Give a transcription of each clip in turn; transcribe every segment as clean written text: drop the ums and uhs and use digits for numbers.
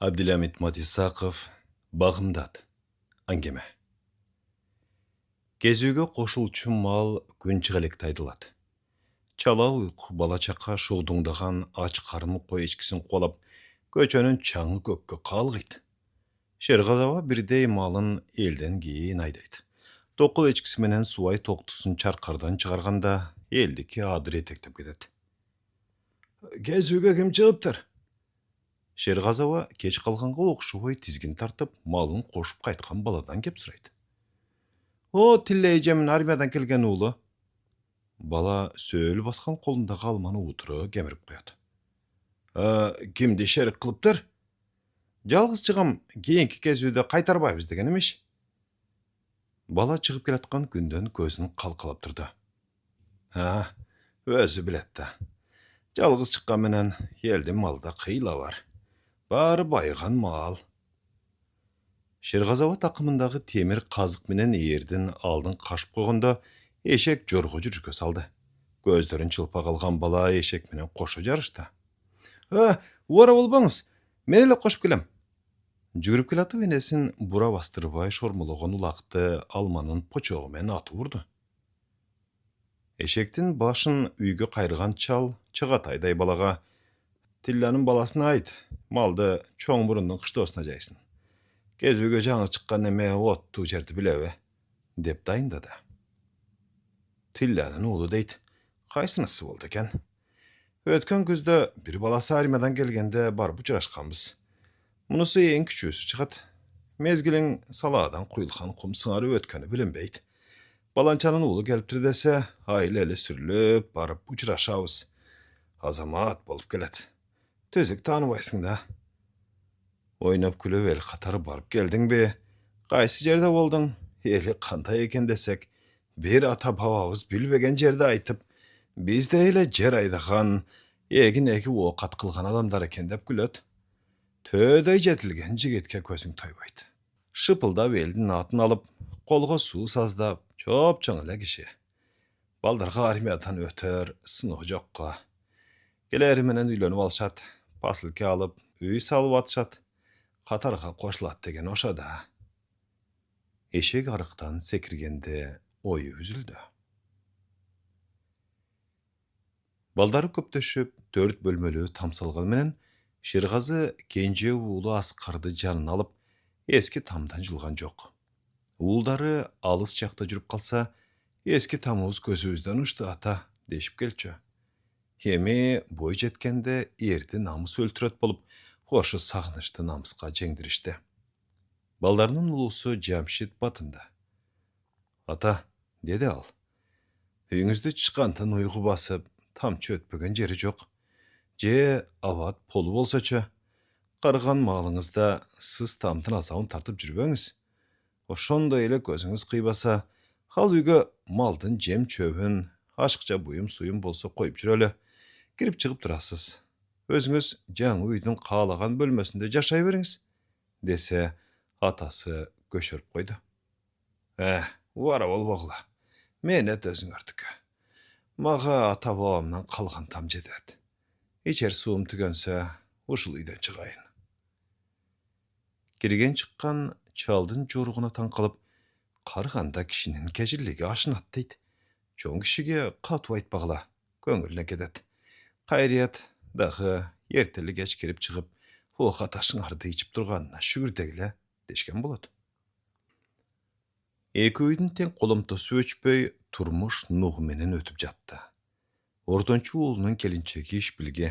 Абдилямит Матисақов, Бағымдат, аңгеме. Кезуге қошылчы мал күнчігілік тайдылады. Чала ұйқ бала чақа шоғдыңдаған ач қарны қой ешкісін қолап, көчөнің чаңы көкке қалғайды. Шерғазава бірдей малын елден кейін айдайды. Тоқыл ешкісіменен суай тоқтысын чарқардан шығарғанда, елдіке адыр етектіп кетеді. Кезуге кім шығыптыр? Шерғазава кеч қалғанға оқшыбай тізгін тартып, малын қошып қайтқан баладан кеп сұрайды. О, тилле ежемін армиядан келген ұлы. Бала сөйл басқан қолындағы алманы отыры кеміріп қояды. Кімде шерік қылыптыр? Жалғыз шығам, кейінгі кезуді қайтарбайбыз деген емеш. Бала шығып келатқан күнден көзін қалқалап тұрды. Өзі білетті. Жалғыз шыққан менен елді малда қиыла бар. Бары байған мал. Шерғазава тақымындағы темір қазық менен ердің алдын қашып қойғанда ешек жорғы жүрге салды. Көздерін чылпа қалған бала ешек менен қошы жарышты. Уара болбаңыз, мен еле қошып келем. Жүгіріп келатып енесін бұра бастырбай шормылығын ұлақты алманын почоғымен аты ұрды. Ешектің башын үйге қайырған чал чығатайдай балаға: Тилланың баласына айт, малды чоң бұрынның қыштосына жайсын. Кезуге жаңы шыққан неме отту жерді білеуі, деп дайындады. Тилланың ұлы дейді, қайсынысы болды екен? Өткен күзді бір баласы армиядан келгенде бар бұчырашқанбыз. Мұнысы ең күшісі шығады. Мезгілің саладан құйылған құм сыңары өткені білінбейді. Баланчаның ұлы келіптір десе, айлелі сүріліп, барып бұчырашауыз. Азамат болып келеді. Төзік таныбайсың да. Ойнап күліп ел қатары барып келдің бе? Қайсы жерде болдың? Елі қандай екен десек, бір ата бабамыз білбеген жерді айтып, бізде елі жер айдаған, егін-егі оқат қылған адамдар екен деп күледі. Төдай жетілген жігітке көзің тойбайды. Шыпылдап елдің атын алып, қолға су саздап, чоп-чоң әлі кіші. Балдарға армиядан өтір, сынығы жоққа. Келеріменен үйленіп алшат, пасылке алып, үй салып атшат, қатарға қошылат деген ошада. Ешек арықтан секіргенде ойы үзілді. Балдары көптөшіп, 4 бөлмелі тамсалған менен, Шерғазы кенже уылы Асқарды жанын алып, ескі тамдан жылған жоқ. Уылдары алыс жақта жүріп қалса, ескі тамыз көзімізден ұшты ата, дешіп келчі. Еме бой жеткенде ерді намыс өлтірет болып, қошы сағынышты намысқа жеңдірішті. Балдарының ұлысы Жамшит батында. Ата, деді ал. Үйіңізді шыққантын ұйғы басып, тамчы өтпеген жері жоқ. Же ават полы болсачы, қарған малыңызда сыз тамдың азауын тартып жүрбеңіз. Ошонда елі көзіңіз қибаса, қал үйге малдың жем чөбін, ашықша бұйым суым болса қойып жүрелі. Кіріп шығып тұрасыз. Өзіңіз жаңы үйдің қалаған бөлмесінде жашай беріңіз, десе атасы көшіріп қойды. Уара ол боғыла. Мен әт өзің артықы. Маға ата бабамнан қалған там жетеді. Ичер суым түгенсе, ұшыл үйден шығайын. Кірген шыққан чалдың жорғына таңқалып, қарғанда кішінің кәжірлігі ашынат дейді. Чоң кішіге қату айтпағыла, көңіліне кетеді. Қайрият дағы ертелі кеш керіп шығып, оқа ташыңарды ичіп тұрғанына шүгірдегілі дешкен болады. Екі үйдің тең қолымтасы өчпей тұрмыш нұғыменен өтіп жатты. Ортончу ұлының келіншегі еш білге.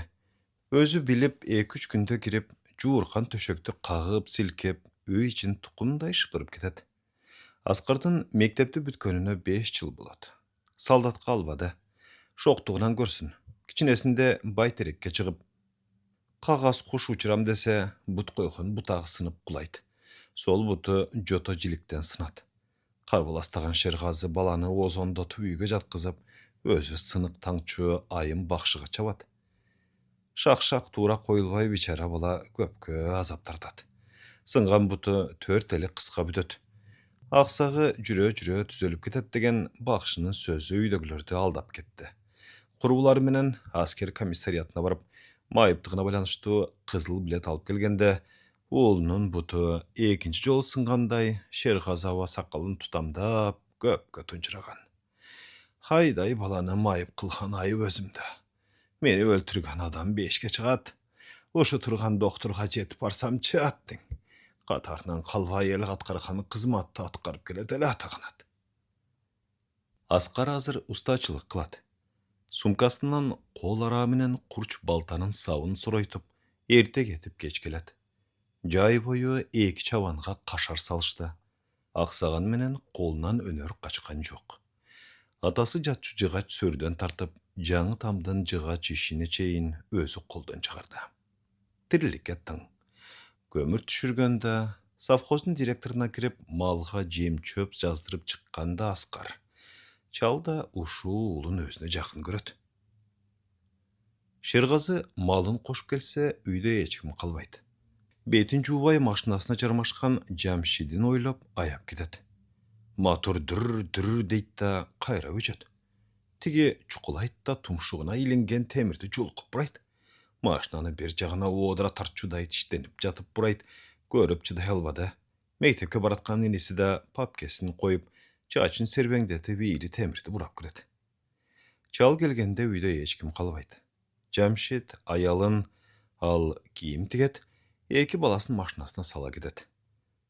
Өзі біліп 2-3 күнде кіріп, жуырқан төшекті қағып, сілкеп, үй için тұқымдай шыпырып кетеді. Асқардың мектепті бүткөніне 5 жыл болады. Салдатқа албады. Шоқтығынан көрсін. Кичинесінде байтерекке шығып, қағаз құш ұчырам десе, бұт қойқын бұтағы сынып құлайды. Сол бұты жота жиліктен сынады. Қарбаластаған Шерғазы баланы озонда үйге жатқызып, өзі сынық таңчы айым бақшыға чабады. Шақ-шақ тура қойылбай бичара бала көпке азаптардады. Сынған бұты 4 әлі қысқа бүтеді. Ақсағы жүре-жүре түзеліп кетеді деген бақшының сөзі үйдегілерді алдап кетті. Құрбылары менен аскер комиссариятына барып, майыптығына байланышты қызыл билет алып келгенде, Уолунун буту экинчи жолу сынгандай Шерғазы аба сакалын тутамдап көпкө тунчураган. Хайдай баланы майып кылган айып өзүмдө. Мени өлтүргөн адам бешке чыгат. Ошо турган доктурга жетип барсамчы аттың. Катарынан калбай эл аткарган кызматты аткарып келет эле атаганат. Аскар азыр устачылык кылат. Сумкасынан кол ара менен курч балтанын сабын соройтуп, эрте кетип кеч келет. Жай бою эки чабанга кашар салышты. Аксаган менен колунан өнөр качкан жок. Атасы жатчу жыгач сөрдөн тартып, жаңы тамдын жыгач ишине чейин өзү колдон чыгарды. Тириликке тың. Көмүр түшүргөндө совхоздун директоруна кирип малга жем чөп жаздырып чыкканда Аскар. Чал да ушул улун өзүнө жакын көрөт. Шерғазы малын кошуп келсе, үйдө эч ким калбайт. Бетин жуубай машинасына жармашкан Жамшидин ойлоп аяп кетет. Мотор дүр дейт да кайра өчөт. Тиги чукулайт да тумшугуна иленген темирди жулкуп бурайт. Машинаны бер жагына оодура тартчудай тиштенип жатып бурайт. Көрүп чыдай албады. Мектепке бараткан иниси да папкесин коюп, чачын сербеңдетип ийри темирди бурап кирет. Чал келгенде үйдө эч ким калбайт. Жамшид аялын ал кийим тигет, эки баласын машинасына сала кетет.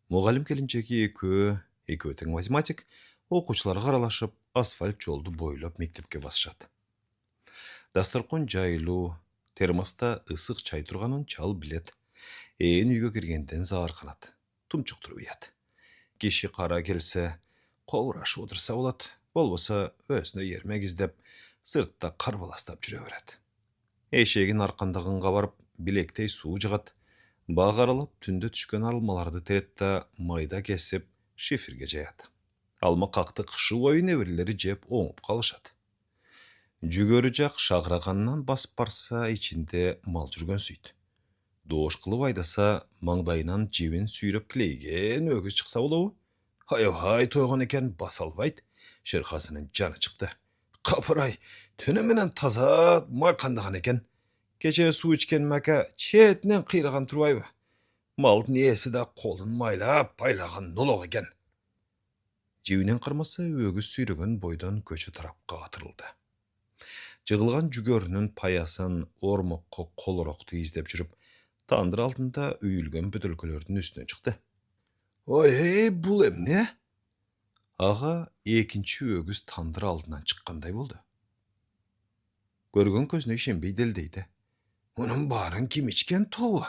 Мугалим келинчеги экөө тең математик, окуучуларга аралашып, асфальт жолду бойлоп мектепке басышат. Дасторкон жайылуу, термоста ысык чай турганын чал билет. Ээн үйгө киргенден заарканат. Тумчуктуруп уят. Киши кара келсе, ковурашып отурса болот, болбосо өзүнө эрмек издеп, сыртта карбаластап жүрө берет. Эшегин аркандыгынга барып, билектей суу жыгат. Баг аралап түндө түшкөн алмаларды терет да майда кесип шиферге жаят. Алма какты кышы бою неберелери жеп оңуп калышат. Жүгөрү жак шагырагандан басып барса ичинде мал жүргөн сүйт. Доош кылып айдаса маңдайынан жебин сүйрөп килейген өгүз чыкса болобу? Аябай тойгон экен, баса албайт. Шеркасынын жаны чыкты. Капырай, түнү менен таза майкандаган экен. Кече суу ичкен мака четинен кыйраган турбайбы? Малдын ээси да колун майлап пайлаган noloк экен. Жебинен кармаса өгүз сүйрөгөн бойдон көчө тарапка атырылды. Жыгылган жүгөрүнүн паясын ормокко колорокту издеп жүрүп, тандыр алдында үйүлгөн бөтөлкөлөрдүн үстүнө чыкты. Ой, бул эмне? Ага экинчи өгүз тандыр алдынан чыккандай болду. Көргөн көзүнө ишенбей делдейди. Мунун баарын ким ичкен тобу?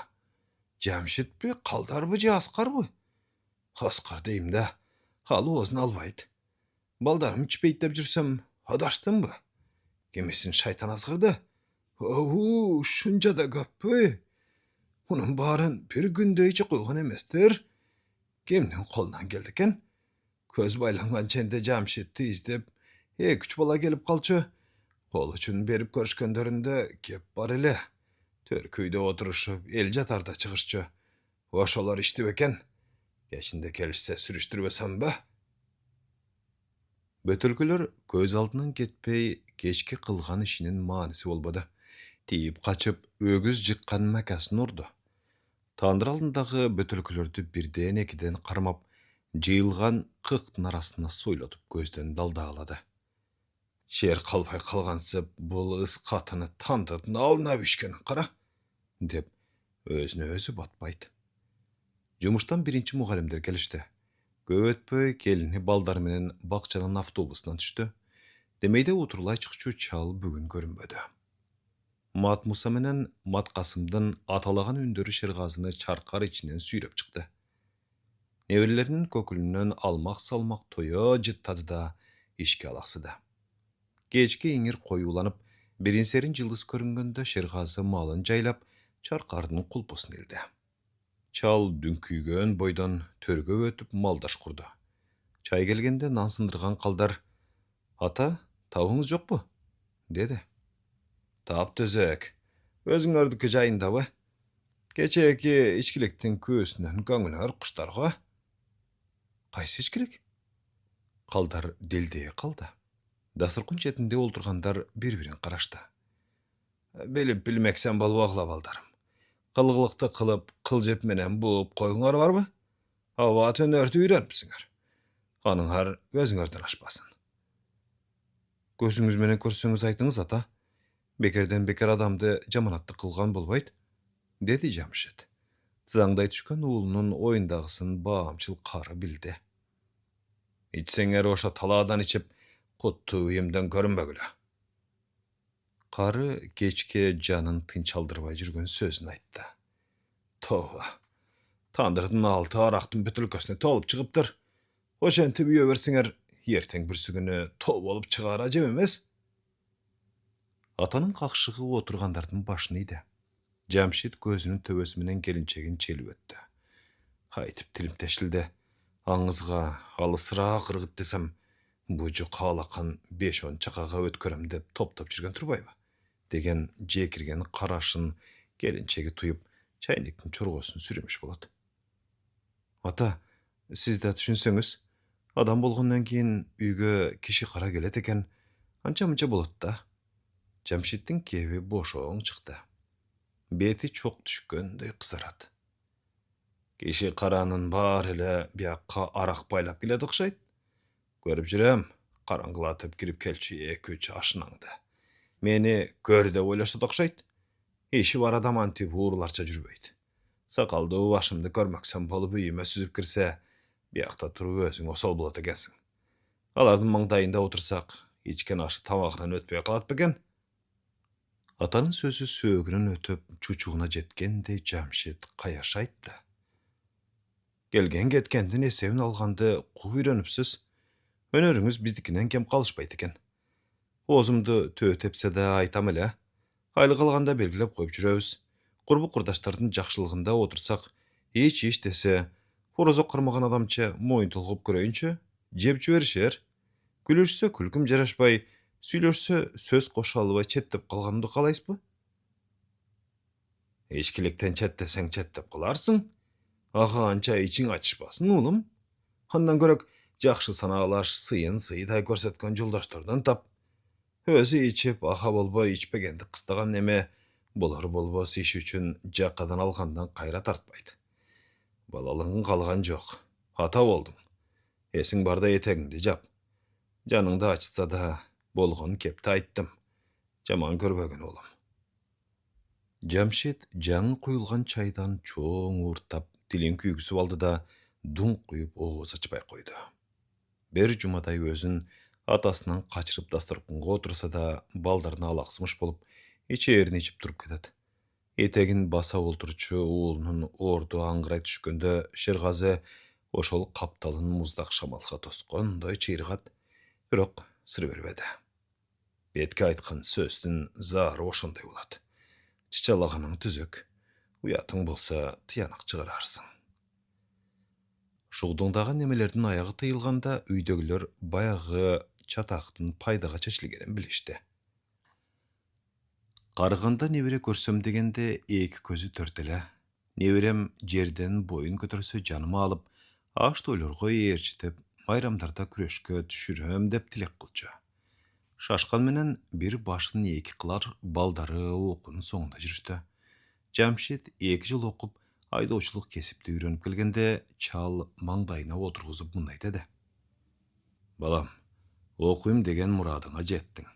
Жамшитпи, Калдарбы же Аскарбы? Аскар дейм да, ал оозун албайт. Балдарым ичпейт деп жүрсөм, адаштымбы? Кемесин шайтан азгырды? Оу, ушунча да көппү? Мунун баарын бир күндө иче койгон эместир. Кимдин колунан келди экен? Көз байланган ченде Жамшитти издеп, 2-3 бала келип калчу. Кол үчүн берип көрүшкөндөрүндө кеп бар эле. Төркүйдө отурушуп, эл жатарда чыгышчу. Ошолор иштеп экен. Кечинде келишсе сүрүштүрбөсөмбү? Бөтөлкөлөр көз алдынан кетпей, кечки кылган ишинин мааниси болбоду. Тийип качып, өгүз жыккан макасын урду. Тандыр алдындагы бөтөлкөлөрдү бирден экиден кармап, жыйылган кыктын арасына сойлотуп көздөн далдаалады. Шер калбай калгансып, бул ыс катыны тандырдын алына үшкөн кара, деп өзүнө өзү батпайт. Жумуштан биринчи мугалимдер келишти. Көп өтпөй келини балдар менен бакчанын автобусунан түштү. Демейде утурлай чыкчу чал бүгүн көрүнбөдү. Мат Муса менен Мат Касымдын аталаган үндөрү Шергазыны чаркар ичинен сүйрөп чыкты. Неберелеринин көкүлүнөн алмак салмак тое жыттады да ишке алаксыды. Кечки иңир коюуланып, биринсерин жылдыз көрүнгөндө Шергазы малын жайлап, чаркардын кулпусун илди. Чал дүңкүйгөн бойдон төргө өтүп малдаш курду. Чай келгенде нан сындырган Калдар: "Ата, табыңыз жокпу?" деди. Тап төзөк. Өзүңөрдүкү жайындабы? Кечээки ичкиликтин күүсүнөн көңүлөр куштарга. Кайсы ичкилик? Калдар делдее калды. Дасторкон четинде олтургандар бири-бирин карашты. Билип билмексен болбогула балдарым. Qılğılıqta qılıp, qıljep menen buup koyuňar barby? Hawa tönärdi öýrenipsiňer. Anyňar özüňerden aşpasyn. Gözüňiz menen körseňiz aýtyňyz ata. Bekerden beker adamdy jamanatly kılgan bolbaýdy, dedi Jamşit. Zaňdaý düşkän ugulunun oýundagysyny baamçyl kary bildi. İçseňer oşa taladan içip, kuttu uyumdan görünbegile. Kary geçke janyn tynçaldyrbaý jürgen sözüni aýtdy. Towa. Tandyrdyň alty araktyn bütülkesine tolup çykypdyr. Oşenti büýe bersiňer, ýerteň bir sügüni top bolup çygarajak emes. Atanyň kakşygy oturganlardyň başyny idi. Jamşit gözünün töbesi menen gelinçegin çelip ötdi. Haýtyp tilim teşildi. Aňyzga alysyra gyrgyt desem, buju kalakan 5-10 çakaga ötkerem dep top жүрgen turbaýby. Degen jekirgen karaşyn gelinçegi tuyup, çaýnykdyň çorgosyny sürmüş bolat. Ata, siz de düşünseňiz, adam bolgandan keyin üýge kişi kara gelet eken, ança-munça bolat da. Jamşitdiň kebi boşoň çykdy. Beti çok düşkönдөй kızarat. Kişi karanın bar ele biyakka arak baylap geledi okşayt. Görüp jirem, karangılatıp girip kelçi 2-3 aşınаңды. Meni görde oylaşıdı okşayt. İşi var adam antip uğurlarça jürbeýdi. Sakaldy başymdy görmeksem bolup üýüme süzüp kirse, biyakta turup özüň osal bolat ekensiň. Alardyň maňdaýynda otursak, içken aşy tamagyndan ötpej kalat beken? Atanın sözü söğünün ötüp çuçuğuna jetkende Jamşit kayaş aýtdy. Gelgen getkendin esebin algandy kup öýrenipsiz. Önörüňiz bizdikinden kem kalyşpaýdy eken. Ozumdy tötepse de aýtam ele. Haýly kalganda belgilep goýup jürebis. Gurbu kurdaşlardyň jakşylygynda otursak, hiç dese, horoza kırmagan adamça moýun tolgup göreýinçe, jep jüberişer. Gülüşse külgüm jaraşpay, süýleşse söz goşalyp çettep kalganymdy galaýsızby? Eşkilikten çetdeseň çettep kalarsyň. Aha ança içiň açyşpasyn ulum. Handan görek jakşy sanaglaş syýyn syýda görsetken joldaşlardan tap. Özü içip aha bolboý içpegendi kıstagan neme bolar bolbos iş üçin jakadan algandan kayra tartpaýdy. Balalygyň kalgan jok. Hata boldun. Esiň barda etegiňdi jap. Janyňda açsa da bolgon kepti aýtdym. Jaman görbegen olam. Jamşit jaňy kuýulgan çaýdan çoň uurtap dilin küýgüsüp aldy da duň kuýup oguz açpay koýdu. Bir jumadaý özün atasынан kaçırıp dastorkonga otursa da baldaryna alaksymyş bolup içerini içip turup ketet. Etegin basa olturçu ugulunun ordu aňyraý düşkönde Şergazy oşol kaptalyn muzdak şamalga toskondoý çyyrgat, birok sır berbedi. Betke aýtgan sözdün zary oşondoý bolat. Çyçalaganyň tüzük, uyatyň bolsa tyýanak çygararsyň. Şugduňdagy nemelerden aýagy tyýylganda üýdegiler bayagy çataktın paydaga çeçilgenen bilişdi. Qaryganda nebere görsem degende eki közü törtele. Neberem jerden boyun götürse janyma alıp, aş toýlarga erçitip, bayramlarda küreşke düşürem dep tilek kılça. Şaşkan menen bir başını eki kılar baldary okunun soňunda jürüşdi. Jamşit 2 jyl okup, aýdawçylyk kesipde öýrenip gelgende çal maňdaýyna oturguzyp munday dedi. Balam, okuym degen muradyňa jetdiň.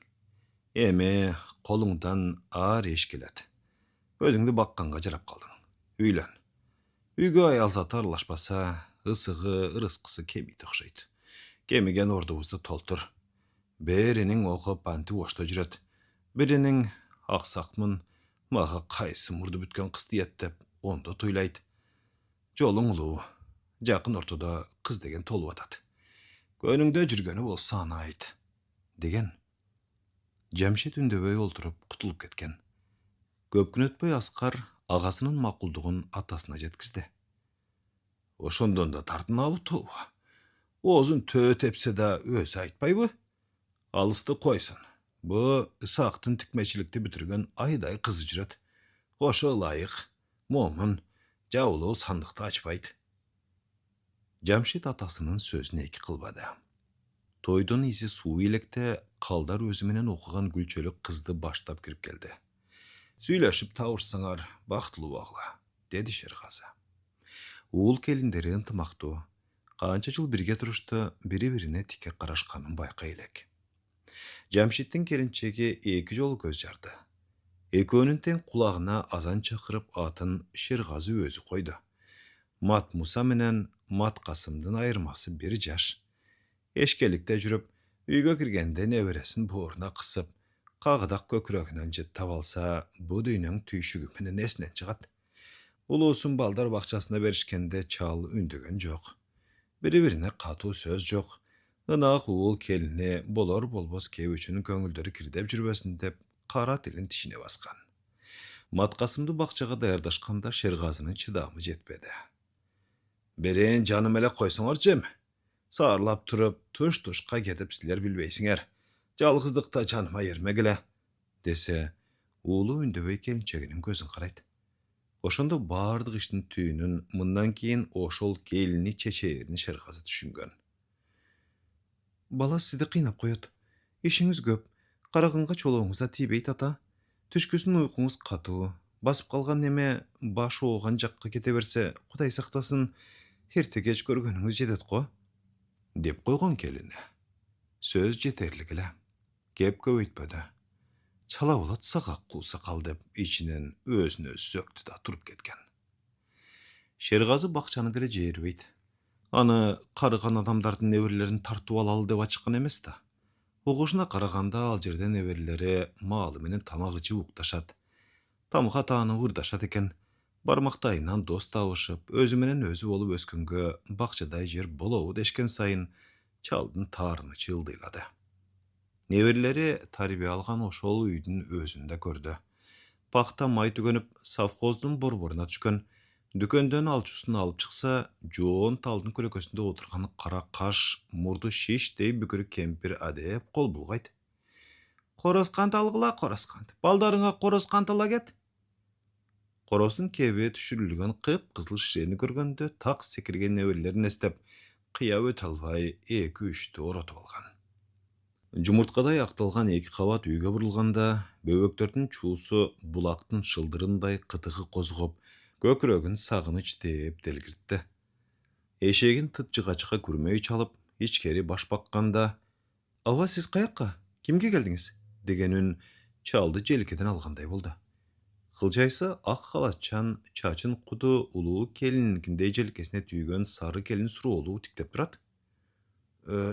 Eme koluňdan ar eş gelet. Özüňdi bakkanga jarap kaldyň. Üýlen. Üýge aýal zat arlaşpasa, ısygy, ırıskysy kemidi okşaýdy. Kemigen ordubuzdy toltur. Beriniň okup anty boşda jüret. Biriniň aksakmyn, maga kaýsy murdy bütken kız diýet dep onda toýlaýdy. Joluň uluw, jakyn ortada kız degen tolup atat. Gönüňde jürgeni bolsa ana aýt, degen. Jamşit ündeböý olturup kutulup ketken. Köp gün ötpöy Askar agasynyň makuldugyny atasyna jetkizdi. Oşondan da tartynaly towa. Ozun tötepse de özü aýtpaýby? Alysty koýsun. Bu Isaktyň tikmeçilikde bitirgen aýdaý kız jüret. Goşa laýyk, momin, jawuly sandykda açpaýdy. Jamşit atasynyň sözüne eki kılbady. Toýdun isi suw elekde kaldar özü menen okugan gülçölük kızdy başlap kirip geldi. Süйлöşüp tavuşsaňar baktly bagla, dedi Şergazy. Uğul kelinderi yntymakdy. Kança jyl birge turuşda biri-birine tike garaşkanyn baykaýlek. Jamşitdiň kelinçegi eki jol göz jardy. Ekönün teň kulagyna azan çakyryp atyn Şergazy özü koydu. Mat Musa menen Mat Kasymdyň aýyrmasy bir jaş. Eşkelikde jürüp, üýge kirgende neberesin boğruna kısyp, kagadak kökreginden jyttap alsa, bu düýnüň tüýşügi menen esinen çygat. Ulusun baldar bakçasına berişkende çal ündügen jok. Biri-birine katu söz jok. Ynaq uğul kelini bolar bolbos kew üçin köňülderi kirdep jürbesin dep kara dilin tişine baskan. Mat Kasymdy bakçaga daýardaşkanda Şergazynyň çydamy jetpedi. Beren janym ele koysaňarjym. Sarlap turup tuş-tuşka gedip sizler bilbeýsiňer. Jalgyzdykda janyma ýermegile, dese, uğulu ündebey kelinçeginiň gözüň garaýdy. Oşonda bardyk işin tüýünün mundan keyin oşol gelini çeçeýerini Şergazy düşüngen. Bala sizdi kynap koýat. İşiňiz köp. Karagynga çoloğuňyza tibeýt ata. Tüşküsün uykuňyz katu. Basyp kalgan neme baş oğan jakka kete berse, Hudaý saktasyn, herte geç görgeniňiz jedet go, dep koýgan kelini. Söz jeterligile. Gep köwütpedi. Çala bolat sagak kulsa kaldep içinen özüne öz söktü da turup ketken. Şergazy bakçany dile jeýerbeýt. Any karıgan adamlardyň neberlerini tartyp alaly dep açykyn emes da. Oguşuna karaganda al жерде neberleri maly menen tamagy jyvukdaşat. Tamga taany gyrdaşat eken, barmaktaýyndan dost tabışyp, özü menen özü bolup öskenge bakçaday jer bolowu deşken sayın çaldyň taryny çyldyylady. Neberleri tarbiýe algan oşol üýdüň özünde gördü. Pakta may tügenip savkozdun borboruna düşken, dükönden alçusyny alıp çyksa, joğun taldyň kölekösünde oturgan kara kaş, murdu şiş dey bükürük kempir adep kol bulgaýdy. Koroskan talgıla koroskan. Baldaryňa koroskan tala get. Korosyň kebe düşürilgen kyp-kızıl şişeni görgende tak sekirgen neberlerin estep, kıya öte albay eki üçti orotup algan. Jumurtkaday aktylgan eki kavat üýge burulganda, böböklerdiň çuwsy bulakdyň şıldırynday kıtıgy kozgup, kökregin sagыныç dep delgirtdi. Eşegin tytjygaçyka gürmeýi çalıp, içkeri baş bakkanda, "Awa siz kaýakka? Kimge geldiňiz?" degen ün çaldy jelkeden alganday boldy. Kıljaýsa ak halatçan çaçyn kudu uluw kelininkinde jelkesine tüýgen sarı kelin suruwlu tiktep durat.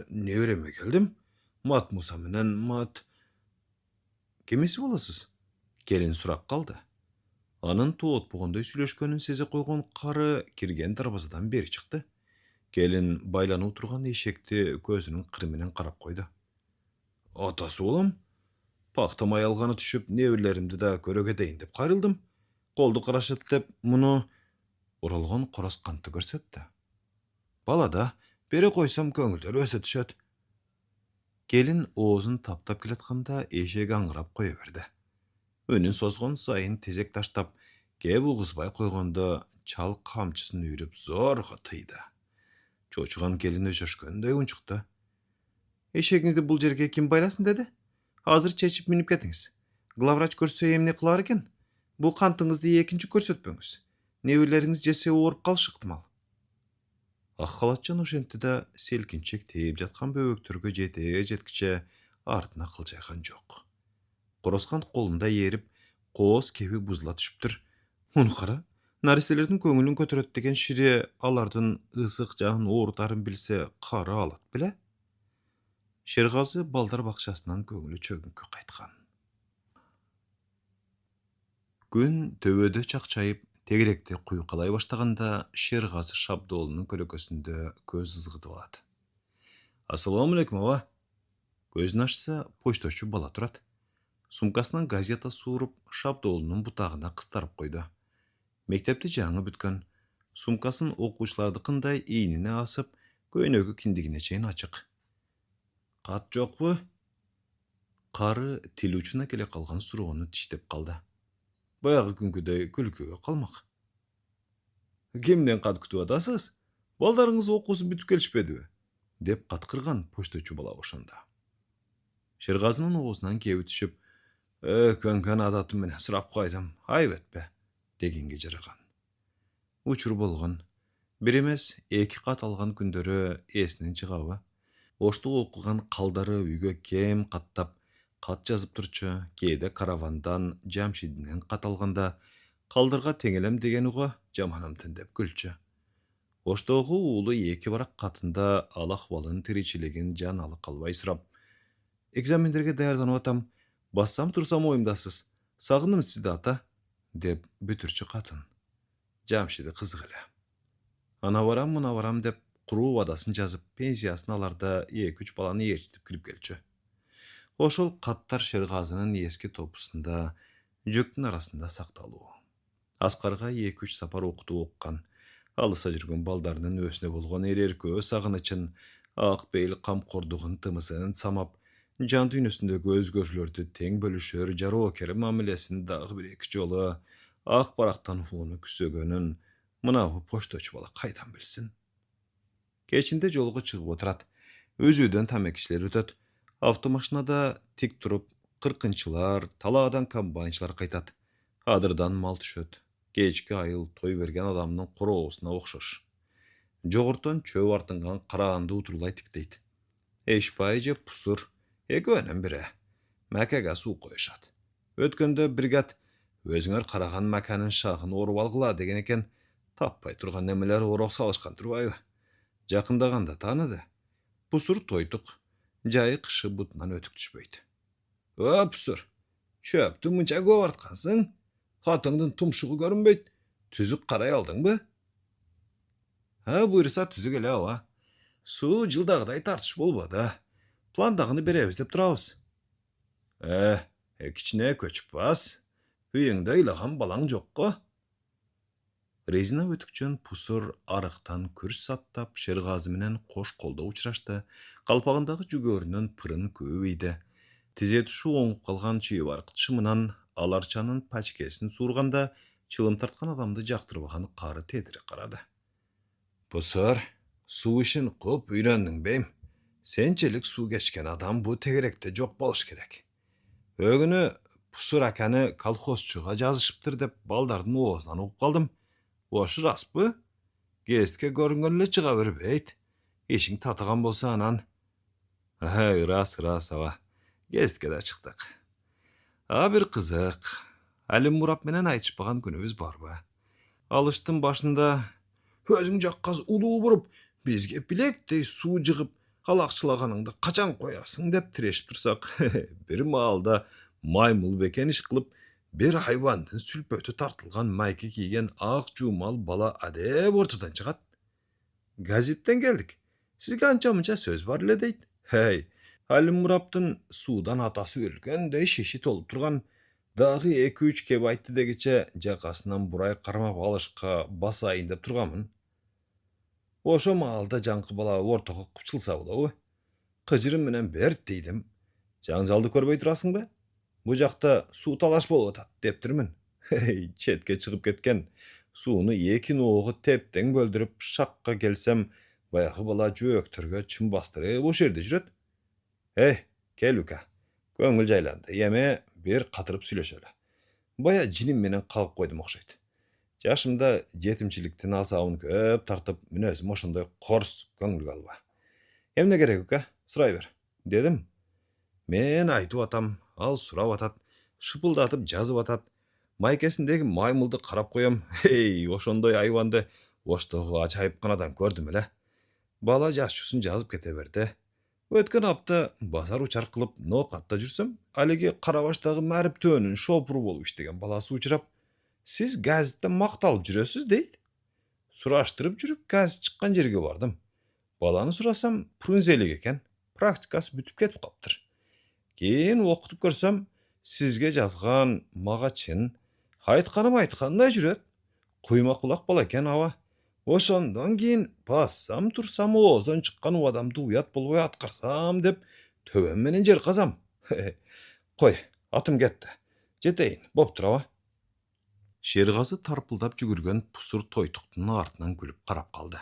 Nebereme geldim. Mat Musa menen Mat... Kimisi bolasız? Kelin surak kaldı. Anın tuot buğunday süleşkönün seze koygon karı kirgen darbazadan beri çıktı. Kelin baylanı oturgan eşekti gözünün kırminen karap koydu. Atası olam. Paktamay alganı düşüp nevirlerimdi da köregedeyin dep kayrıldım. Koldu karaşıt dep munu oralgan koraskantı görsetdi. Bala da beri koysam köngülleri öse düşet. Gelin oğuzun tap-tap kiletkanda eşek aňyrap koýaberdi. Önün sozgon sayın tezek taştap, gep uğuzbay koýganda çal kamçysyny üýrüp zorga tyýdy. Çoçugan gelin öşöşkönde unçukdy. Eşegiňizdi bul jerge kim baylasyn dedi? Hazır çeçip minip ketiňiz. Glavraç görse emne kılar eken? Bu kantyňyzdy ekinçi körsetpeňiz. Neberleriňiz jese oğurup kalşykdymal. Akhalatçan oşentdi da selkinçek teyip jatkan böböktürge jetkiçe artyna kıljaýgan jok. Koroskan kolunda yerip, koz kebi buzla düşüptür. Onu kara, nariselerdin köngülün kötüröt degen şiri alardın ısık jağın oğurdarın bilse kara alat bile. Şergazy baldar bakçasından köngülü çögünkü kaytkan. Gün töböde çakçayıp, tegerekte kuyukalay baştaganda Şergazy Şabdoğlu'nun kölekösünde göz ızgıdı oladı. Assalamu alaikum ava. Gözün açsa poçtoşçu bala turat. Sumkasынан gazeta suurup Şabdoğlu'nun butağına kıstarıp koydu. Mektepte jaňy bütken, sumkasyn okuwçylardykynday iýnine asyp, göýnögi kindigine çeýin açyk. Kat jokbu? Kary tili uçuna kele kalgan surugyny tişdep kaldy. Bayağı günküde gülküge kalmak. Kimden kat kütüp atasız? Baldarыңız okusun bütüp gelişpedi. Dep katkırgan poçtoçu bala oşanda. Şergazynyň oguzundan kebi düşüp, Көңкөн адатым менен сурап койдум. Айбет бе? Дегенге жырыган. Учур болгон. Бир эмес, эки кат алган күндөрү эсинен чыгабы? Ошту окуган калдары үйгө кем каттап, кат жазып турчу. Кээде каравандан, Жамшидинен кат алганда, калдырга теңелем деген уга жаманымтын деп күлчү. Оштогу уулу эки барак катында ал акыбалын, тиричилигин жаналы калбай сурап, экзамендерге даярданып атам. Бассам турсам оюмдасыз. Сагындым сизди ата, деп бүтүрчү катын. Жамшиди кызык эле. Ана барам, мына барам деп куруу убадасын жазып, пенсиясын аларда 2-3 баланы ээрчитип кирип келчү. Ошол каттар Шергазынын эски топусунда, жүктүн арасында сакталуу. Аскарга 2-3 сапар окутуу оккан. Алыса жүргөн балдарынын өзүнө болгон эреркөө сагынычын, ак бейил камкордугун тымызын самап, жан дүйнөсүндөгү өзгөрүүлөрдү тең бөлүшөр жароокер мамилесин дагы бир эки жолу ак барактан ууну күзөгөнүн мынабу пошточу бала кайдан билсин? Кечинде жолго чыгып отурат. Өзүдөн тамекичилер өтөт. Автомашинада тик туруп, кыркынчылар, талаадан комбайнчылар кайтат. Адырдан мал түшөт. Кечки айыл той берген адамдын короосуна окшош. Жогортон чөп артынган караганды утурлай тиктейт. Эшпай же пусур, экөөнүн бири. Макага суу коюшат. Өткөндө бригад өзүңөр караган маканын шагын оруп алгыла деген экен. Таппай турган немелер орок салышкан турбайбы? Жакындаганда тааныды. Пусур тойтук. Жайы кышы бутунан өтүк түшпөйт. Пусур, чөптү мынча көп арткансың? Катыңдын тумшугу көрүнбөйт. Түзүк карай алдыңбы? Буйрса түзүк эле ооба. Суу жылдагыдай тартыш болбоду. Пландагыны беребиз деп турабыз. Кичине көчүп бас. Үйүңдө ыйлаган балаң жокко? Резина өтүкчөн пусур арыктан күрс саттап, Шергазы менен кош колдо учурашты. Калпагындагы жүгөрүнөн пырын көбөйдү. Тизе тушу оңуп калган чыйбаркыт шымынан аларчанын пачкесин суурганда, чылым тарткан адамды жактырбаган кары тедире карады. Пусур, суу ишин көп үйрөндүң бейм. Сенчелик суу кечкен адам бу тегеректе жок болуш керек. Өгүнү Пусур аканы колхозчуга жазышыптыр деп балдардын оозунан угуп калдым. Ош распы? Гестке көрүнгөн эле чыга бербейт. Ишиң татыган болсо анан. Рас аба. Гестке да чыктык. Бир кызык. Алим Мурап менен айтышпаган күнүбүз барбы? Алыштын башында өзүң жакка улуу буруп, бизге билектей суу жыгып, калакчылаганыңды качан коясың деп тирешип турсак, бир маалда маймыл бекен иш кылып, бир айвандын сүлпөтү тартылган майке кийген ак жуумал бала адеп ортодон чыгат. Газеттен келдик. Сизге анча мынча сөз бар эле дейт. Алим Мураптын суудан атасы өлгөндөй шиши толуп турган. Дагы 2-3 кеп айтты дегиче жакасынан бурай кармап алышка басайын деп турганмын. Ошо маалда жаңкы бала ортого кыпчылса болобу? Кыжырым менен берт дейдим. Жаңжалды көрбөй турасыңбы? Бу жакта суу талаш болуп атат дептирмин. Четке чыгып кеткен. Сууну 2 ноого тептең бөлдүрүп шакка келсем, баягы бала жөөктөргө чын бастырып ошол жерде жүрөт. Кел Ука. Көңүл жайланды. Эме бир катырып сүйлөшөлү. Бая жиним менен кагып койдум окшойт. Жашымда жетимчиликтин азабын көп тартып, мүнөзүм ошондой корс көңүлгө алба. Эмне керек Ука? Сурай бер, дедим. Мен айтып атам, ал сурап атат, шыпылдатып жазып атат. Майкесиндеги маймылды карап коем. Ошондой айванды Оштогу ачайыпканадан көрдүм эле. Бала жашчуусун жазып кете берди. Өткөн апта базар учар кылып ноокатта жүрсөм, алиги Карабаштагы Мариптөөнүн шопуру болуп иштеген баласы учурап, сиз газетте макталып жүрөсүз дейт. Сураштырып жүрүп, газет чыккан жерге бардым. Баланы сурасам, Прунзелик экен. Практикасы бүтүп кетип каптыр. Кийин окутуп көрсөм, сизге жазган мага чын, айтканым айткандай жүрөт. Куйма кулак бала экен аба. Ошондон кийин бассам турсам оозон чыккан убадамды уят болбой аткарсам деп төбөм менен жер казам. Кой, атым кетти. Жетейин, боптур аба. Шергазы тарпылдап жүгүргөн Пусур тойтуктун артынан күлүп карап калды.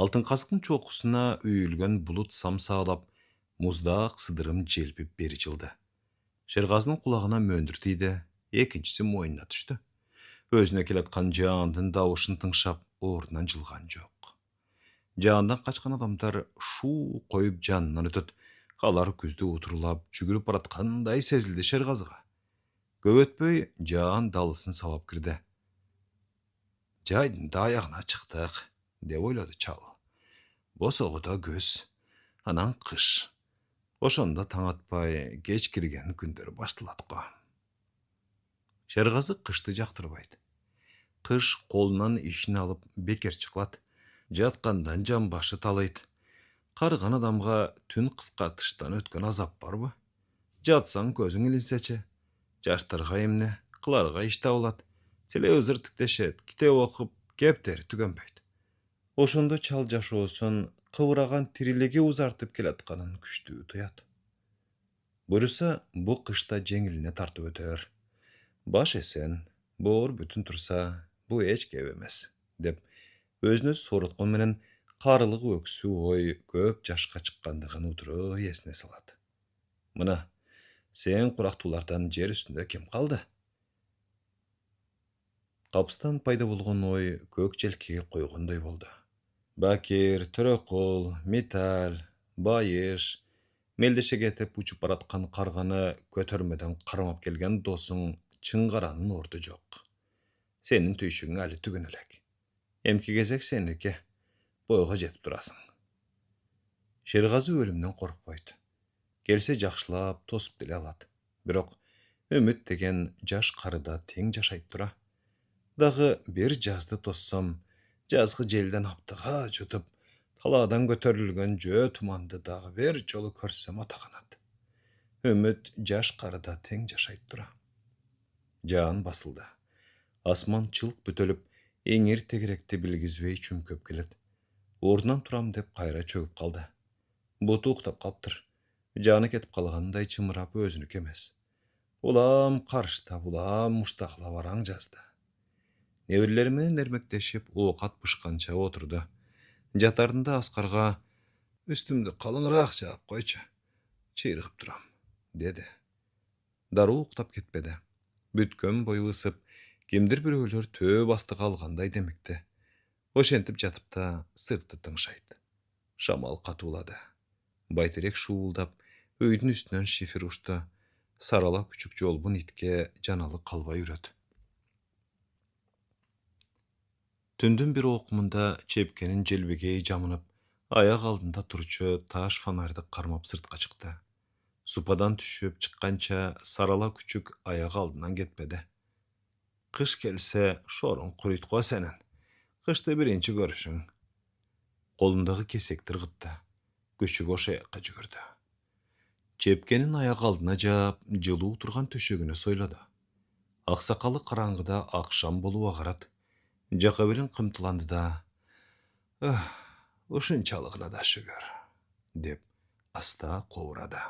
Алтын касыктын чокусуна үйүлгөн булут самсаалап, муздак сыдырым желпип бери жылды. Шерғазының құлағына мөндір тиді, екіншісі мойнына түшті. Өзіне келатқан Жаандың дауышын тыңшап, орнынан жылған жоқ. Жаандан қачқан адамдар шу қойып жанынан өтіп, қалар күзді отырулап, жүгіріп баратқандай сезілді Шерғазыға. Көп өтпей Жаан далысын сабап кірді. Жайдың да аяғына шықтық, деп ойлады чал. Босоғыда көз, анан қыш. Ошонда таң атпай, кеч кірген күндер башталатқы. Шерғазы қышты жақтырбайды. Қыш қолынан ишин алып бекерчи кылат. Жатқандан жан башы талайды. Қарған адамға түн қысқартыштан өткен азап барбы? Жатсаң көзің ілінсече. Жаштарға эмне, кыларга иш табылат. Телевизор тиктешет, китеп окуп, кептери түгөнбөйт. Ошондо чал жашоосун кыбыраган тирилиги узартып келатканын күчтүү туят. Буюрса, бу кышта жеңилине тартып өтөр. Баш эсен, боор бүтүн турса, бу эч кеп эмес, деп өзүнө сороткон менен карылык өксүү ой көп жашка чыккандыгын утуру эсине салат. Мына, сен курактуулардан жер үстүндө ким калды? Капыстан пайда болгон ой көк желкеге койгондой болду. Бакир, Төрөкул, Митал, Байыш, мелдеше кетип учуп бараткан карганы көтөрмөдөн кармап келген досуң Чыңгаранын орду жок. Сенин түйшүгүң али түгөн элек. Эмки кезек сеники, бойго жетип турасың. Шерғазы өлүмдөн коркпойт. Келсе жакшылап тосуп деле алат. Бирок үмүт деген жаш карыда тең жашайт тура. Дагы бир жазды тоссом, жазгы желден аптыга жутуп, талаадан көтөрүлгөн жөө туманды дагы бир жолу көрсөм атаганат. Үмүт жаш карыда тең жашайт тура. Жаан басылды. Асман чылк бүтөлүп, эңир тегеректи билгизбей чүмкөп келет. Ордунан турам деп кайра чөгүп калды. Буту уктап калыптыр. Жаны кетип калгандай чымырап өзүнүкү эмес. Улам карыштап, улам муштаклап араң жазды. Неберелери менен эрмектешип, оокат бышканча отурду. Жатарында Аскарга «Үстүмдү калыңыраак жаап койчу, чыйрыгып турам», деди. Дароо уктап кетпеди. Бүткөн бою ысып, кимдир бирөөлөр төө бастыга алгандай демикти. Ошентип жатып да сыртты тыңшайт. Шамал катуулады. Байтерек шуулдап, өйдүн үстүнөн шифер учту. Сарала күчүк жолбун итке жаналы калбай үрөт. Түндүн бир окумунда чепкенин желбегей жамынып, аяк алдында турчу таш фонарды кармап сыртка чыкты. Супадан түшүп чыкканча Сарала күчүк аяк алдынан кетпеди. Кыш келсе, шоруң курuyт го сенин. Кышты биринчи көрүшүң. Колундагы кесекти ыргытты. Күчүк ошо жакка жүгүрдү. Чепкенин аяк алдына жаап, жылуу турган төшөгүнө сойлоду. Аксакалы караңгыда акшам болуп агарат. Жака белең кымтыланды да, ушунчалыгына да шүгүр, деп аста кобурады.